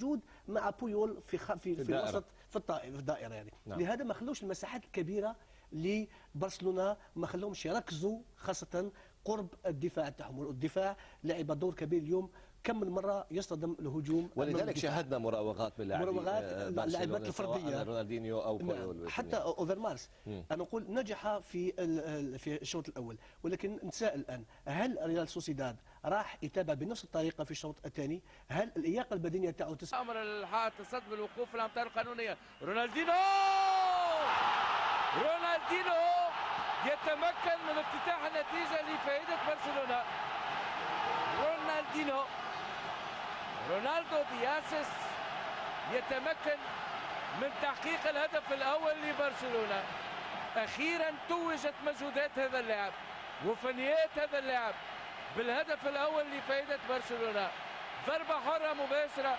موجود مع بويول في الوسط في الدائره يعني. نعم. لهذا ما خلوش المساحات الكبيره لبرشلونه، ما خلوهمش يركزوا خاصه قرب الدفاع تاعهم، والدفاع لعب دور كبير اليوم. كم من مره يصطدم الهجوم، ولذلك شاهدنا مراوغات باللاعبين، مراوغات اللاعبات الفرديه، رونالدينيو او بويول. حتى اوفرمارس انا نقول نجح في الشوط الاول، ولكن نتساءل الان هل ريال سوسيداد راح يتابع بنفس الطريقه في الشوط الثاني؟ هل اللياقه البدنيه تاعو امر الحائط الصد بالوقوف في الامتار القانونيه. رونالدينو يتمكن من افتتاح النتيجه لفائده برشلونه. رونالدو دياسس يتمكن من تحقيق الهدف الاول لبرشلونه. اخيرا توجت مجهودات هذا اللاعب وفنيات هذا اللاعب بالهدف الاول لفائده برشلونه. ضربه حره مباشره